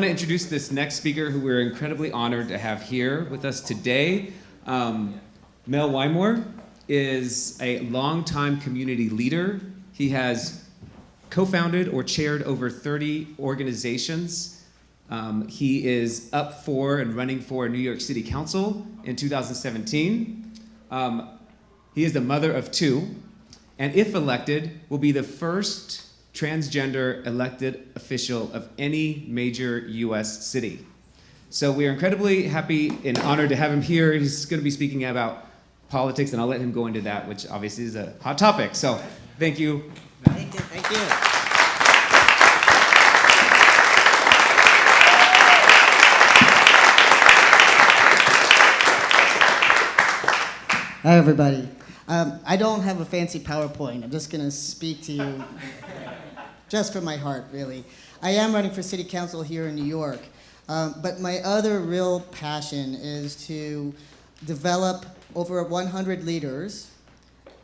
want to introduce this next speaker who we're incredibly honored to have here with us today. Mel Wymore is a longtime community leader. He has co-founded or chaired over 30 organizations. He is up for and running for New York City Council in 2017. He is the mother of two, and if elected, will be the first transgender elected official of any major US city. So we are incredibly happy and honored to have him here. He's going to be speaking about politics, and I'll let him go into that, which obviously is a hot topic. So thank you. Thank you. Thank you. Hi, everybody. I don't have a fancy PowerPoint. I'm just going to speak to you just from my heart, really. I am running for city council here in New York, but my other real passion is to develop over 100 leaders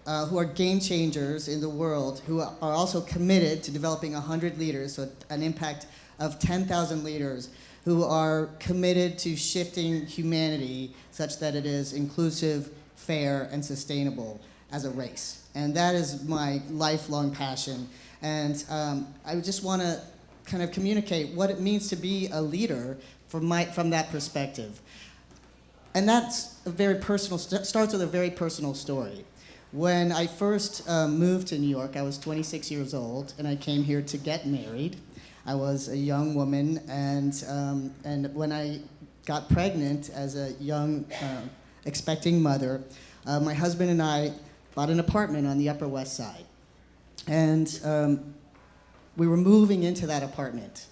who are game changers in the world, who are also committed to developing 100 leaders, so an impact of 10,000 leaders who are committed to shifting humanity such that it is inclusive, fair, and sustainable as a race. And that is my lifelong passion. And I just want to kind of communicate what it means to be a leader from that perspective. And that's a very personal, starts with a very personal story. When I first moved to New York, I was 26 years old, and I came here to get married. I was a young woman, and when I got pregnant as a young expecting mother, my husband and I bought an apartment on the Upper West Side. And we were moving into that apartment,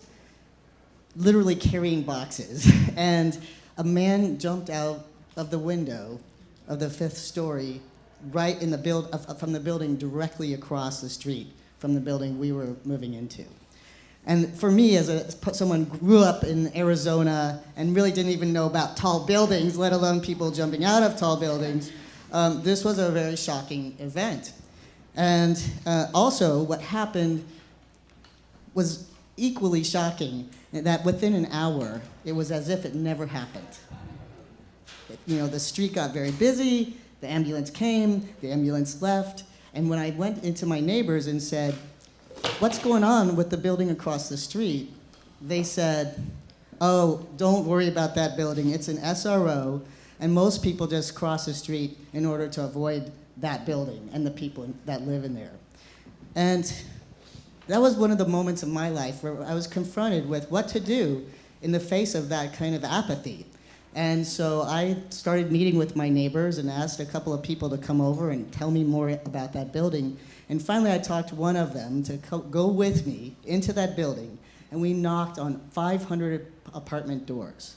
literally carrying boxes. And a man jumped out of the window of the 5th story, right in the from the building directly across the street from the building we were moving into. And for me, as someone who grew up in Arizona and really didn't even know about tall buildings, let alone people jumping out of tall buildings, this was a very shocking event. And also, what happened was equally shocking, in that within an hour, it was as if it never happened. You know, the street got very busy, the ambulance came, the ambulance left, and when I went into my neighbors and said, "What's going on with the building across the street?" they said, "Oh, don't worry about that building. It's an SRO, and most people just cross the street in order to avoid that building and the people that live in there." And that was one of the moments of my life where I was confronted with what to do in the face of that kind of apathy. And so I started meeting with my neighbors and asked a couple of people to come over and tell me more about that building. And finally I talked one of them to go with me into that building, and we knocked on 500 apartment doors.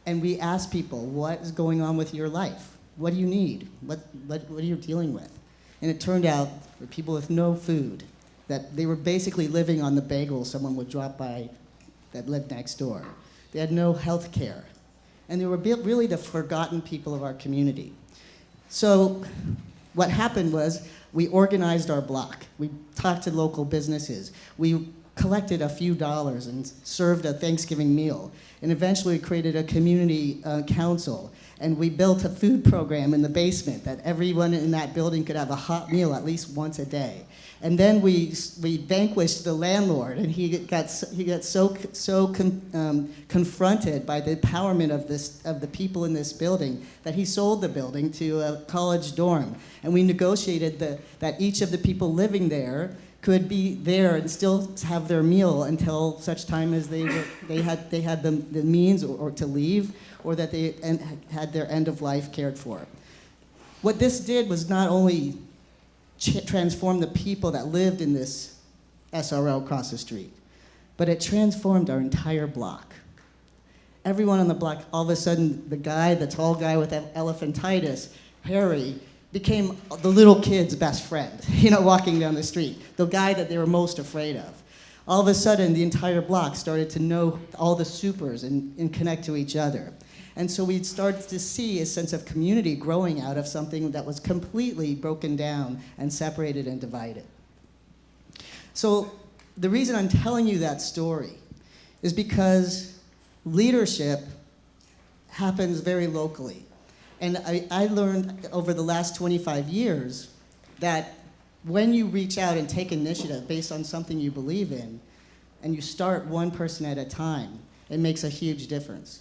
And we asked people, what is going on with your life? What do you need? What are you dealing with? And it turned out there were people with no food, that they were basically living on the bagel someone would drop by that lived next door. They had no health care. And they were really the forgotten people of our community. So what happened was we organized our block. We talked to local businesses. We collected a few dollars and served a Thanksgiving meal. And eventually we created a community council. And we built a food program in the basement that everyone in that building could have a hot meal at least once a day. And then we vanquished the landlord, and he got so confronted by the empowerment of the people in this building that he sold the building to a college dorm. And we negotiated that each of the people living there could be there and still have their meal until such time as they had the means or to leave, or that they had their end of life cared for. What this did was not only transform the people that lived in this SRO across the street, but it transformed our entire block. Everyone on the block, all of a sudden, the tall guy with elephantitis, Harry, became the little kid's best friend, walking down the street, the guy that they were most afraid of. All of a sudden, the entire block started to know all the supers and connect to each other. And so we started to see a sense of community growing out of something that was completely broken down and separated and divided. So the reason I'm telling you that story is because leadership happens very locally. And I learned over the last 25 years that when you reach out and take initiative based on something you believe in, and you start one person at a time, it makes a huge difference.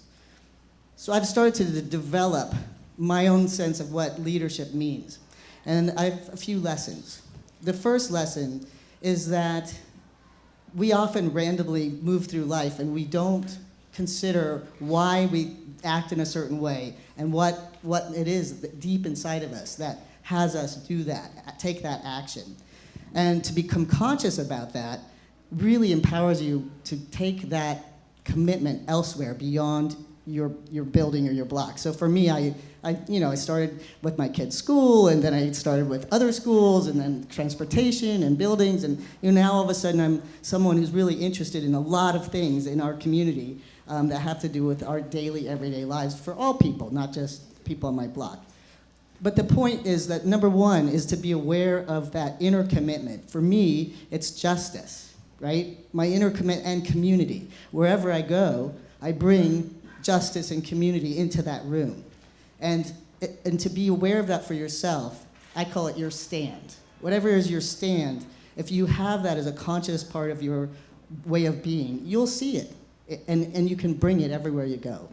So I've started to develop my own sense of what leadership means. And I have a few lessons. The first lesson is that we often randomly move through life and we don't consider why we act in a certain way and what it is deep inside of us that has us do that, take that action. And to become conscious about that really empowers you to take that commitment elsewhere beyond your building or your block. So for me, I started with my kids' school, and then I started with other schools, and then transportation and buildings, and now all of a sudden I'm someone who's really interested in a lot of things in our community that have to do with our daily, everyday lives for all people, not just people on my block. But the point is that number one is to be aware of that inner commitment. For me, it's justice, right? My inner commitment and community. Wherever I go, I bring justice and community into that room. And to be aware of that for yourself, I call it your stand. Whatever is your stand, if you have that as a conscious part of your way of being, you'll see it, and you can bring it everywhere you go.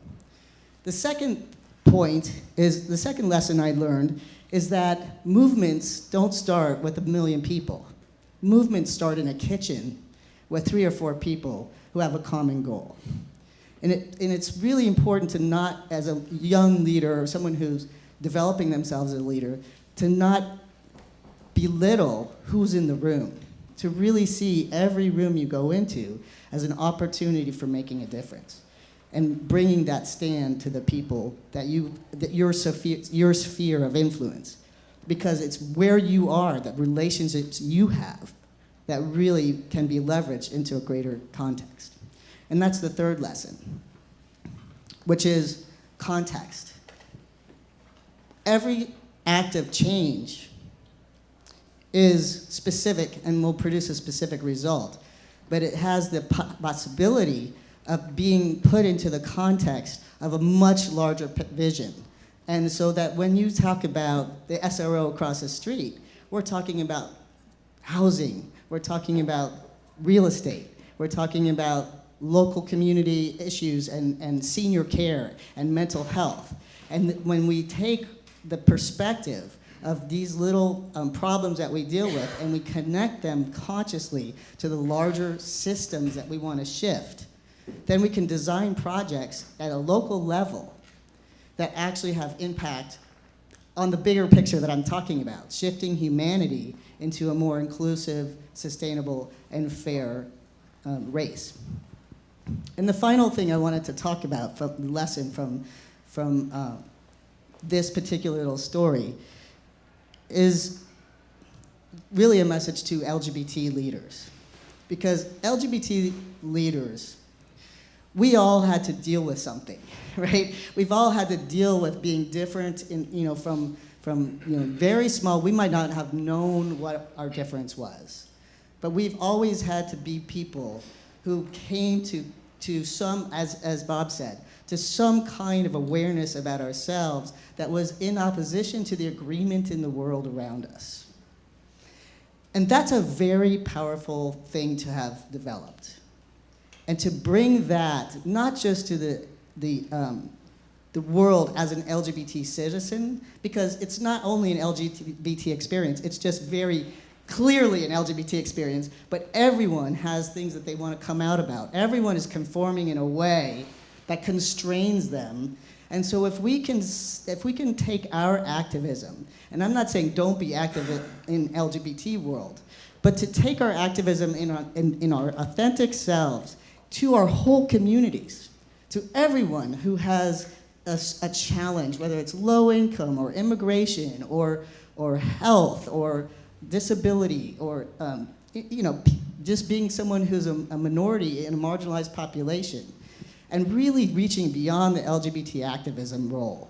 The second the second lesson I learned is that movements don't start with 1 million people. Movements start in a kitchen with 3 or 4 people who have a common goal. And it's really important to not, as a young leader or someone who's developing themselves as a leader, to not belittle who's in the room, to really see every room you go into as an opportunity for making a difference and bringing that stand to the people that your sphere of influence, because it's where you are, the relationships you have, that really can be leveraged into a greater context. And that's the third lesson, which is context. Every act of change is specific and will produce a specific result, but it has the possibility of being put into the context of a much larger vision. And so that when you talk about the SRO across the street, we're talking about housing, we're talking about real estate, we're talking about local community issues and senior care and mental health. And when we take the perspective of these little problems that we deal with and we connect them consciously to the larger systems that we want to shift, then we can design projects at a local level that actually have impact on the bigger picture that I'm talking about, shifting humanity into a more inclusive, sustainable, and fair race. And the final thing I wanted to talk about from the lesson from this particular little story is really a message to LGBT leaders. Because LGBT leaders, we all had to deal with something, right? We've all had to deal with being different from very small. We might not have known what our difference was. But we've always had to be people who came to some, as Bob said, to some kind of awareness about ourselves that was in opposition to the agreement in the world around us. And that's a very powerful thing to have developed. And to bring that, not just to the world as an LGBT citizen, because it's not only an LGBT experience, it's just very clearly an LGBT experience, but everyone has things that they want to come out about. Everyone is conforming in a way that constrains them. And so if we can take our activism, and I'm not saying don't be active in LGBT world, but to take our activism in our authentic selves to our whole communities, to everyone who has a challenge, whether it's low income or immigration or health or disability or just being someone who's a minority in a marginalized population, and really reaching beyond the LGBT activism role.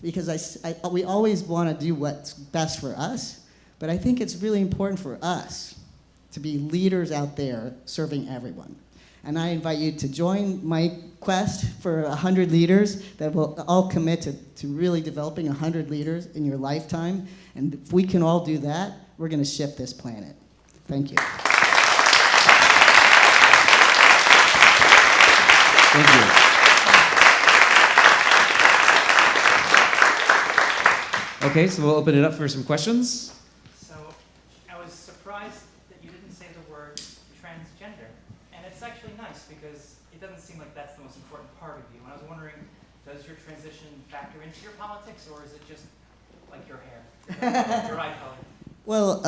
Because we always want to do what's best for us, but I think it's really important for us to be leaders out there serving everyone. And I invite you to join my quest for 100 leaders that will all commit to really developing 100 leaders in your lifetime. And if we can all do that, we're going to shift this planet. Thank you. Thank you. Okay, so we'll open it up for some questions. So I was surprised that you didn't say the word transgender. And it's actually nice because it doesn't seem like that's the most important part of you. And I was wondering, does your transition factor into your politics, or is it just like your hair, your eye color? Well,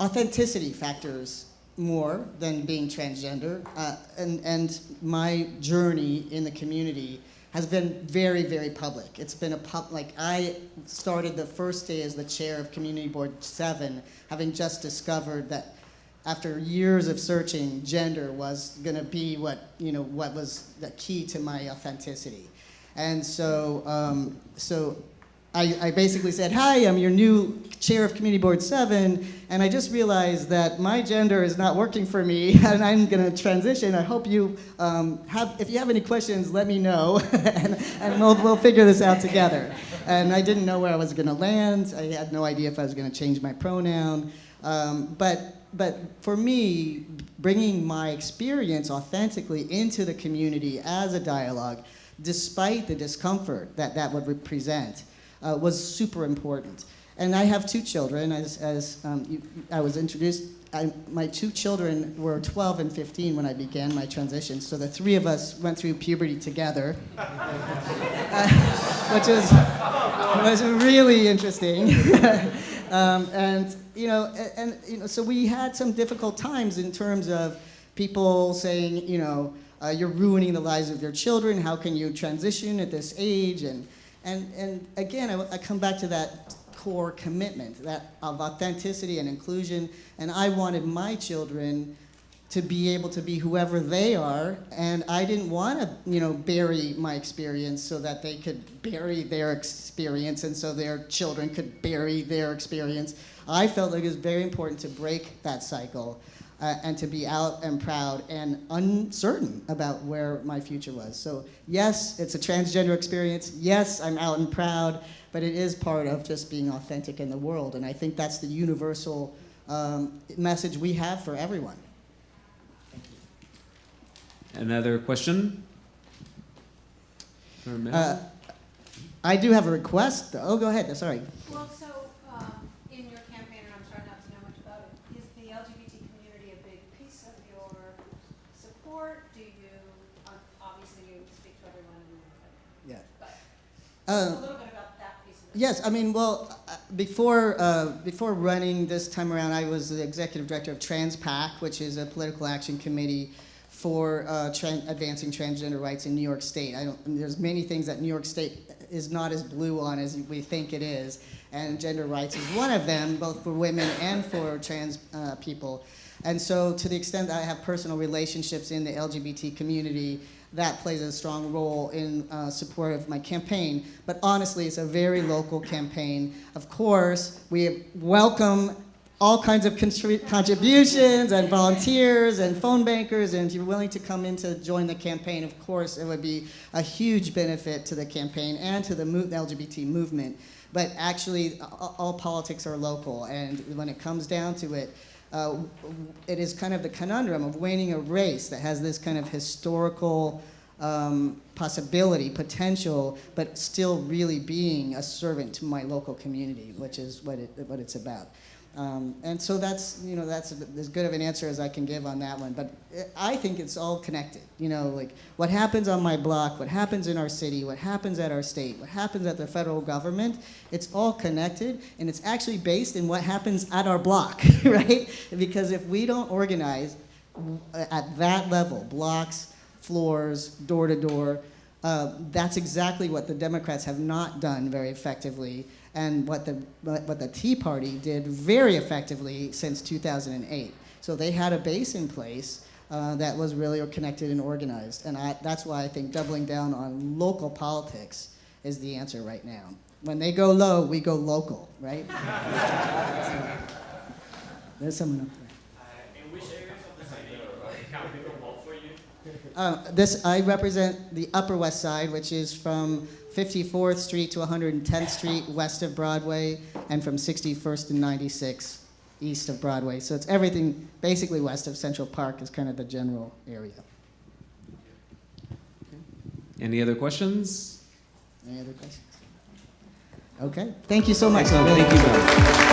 authenticity factors more than being transgender. And my journey in the community has been very, very public. It's been I started the first day as the chair of Community Board 7, having just discovered that after years of searching, gender was gonna be what was the key to my authenticity. And so, I basically said, hi, I'm your new chair of Community Board 7, and I just realized that my gender is not working for me, and I'm gonna transition. I hope you if you have any questions, let me know, and we'll figure this out together. And I didn't know where I was gonna land. I had no idea if I was gonna change my pronoun. But for me, bringing my experience authentically into the community as a dialogue, despite the discomfort that would represent, was super important. And I have 2 children, I was introduced. My 2 children were 12 and 15 when I began my transition, so the 3 of us went through puberty together, which was really interesting. So we had some difficult times in terms of people saying, you're ruining the lives of your children. How can you transition at this age? And again, I come back to that core commitment, that of authenticity and inclusion. And I wanted my children to be able to be whoever they are, and I didn't want to, bury my experience so that they could bury their experience, and so their children could bury their experience. I felt like it was very important to break that cycle. And to be out and proud and uncertain about where my future was. So yes, it's a transgender experience. Yes, I'm out and proud, but it is part of just being authentic in the world. And I think that's the universal message we have for everyone. Thank you. Another question? For Mel? I do have a request. Oh, go ahead. Sorry. Well, so in your campaign, and I'm sorry not to know much about it, is the LGBT community a big piece of your support? Do you, obviously you speak to everyone, Yeah. but a little bit about that piece of it. Yes, I mean, well, before running this time around, I was the executive director of TransPAC, which is a political action committee for advancing transgender rights in New York State. There's many things that New York State is not as blue on as we think it is, and gender rights is one of them, both for women and for trans people. And so to the extent that I have personal relationships in the LGBT community, that plays a strong role in support of my campaign. But honestly, it's a very local campaign. Of course, we welcome all kinds of contributions and volunteers and phone bankers, and if you're willing to come in to join the campaign, of course, it would be a huge benefit to the campaign and to the LGBT movement. But actually, all politics are local, and when it comes down to it, it is kind of the conundrum of winning a race that has this kind of historical possibility, potential, but still really being a servant to my local community, which is what it's about. And so that's as good of an answer as I can give on that one. But I think it's all connected. Like what happens on my block, what happens in our city, what happens at our state, what happens at the federal government, it's all connected, and it's actually based in what happens at our block, right? Because if we don't organize at that level, blocks, floors, door to door, that's exactly what the Democrats have not done very effectively, and what the Tea Party did very effectively since 2008. So they had a base in place that was really connected and organized, and that's why I think doubling down on local politics is the answer right now. When they go low, we go local, right? There's someone up there. In which areas of the city campaign will vote for you? I represent the Upper West Side, which is from 54th Street to 110th Street west of Broadway, and from 61st and 96 east of Broadway. So it's everything basically west of Central Park is kind of the general area. Any other questions? Any other questions? Okay, thank you so much. Excellent. Thank you, Mel.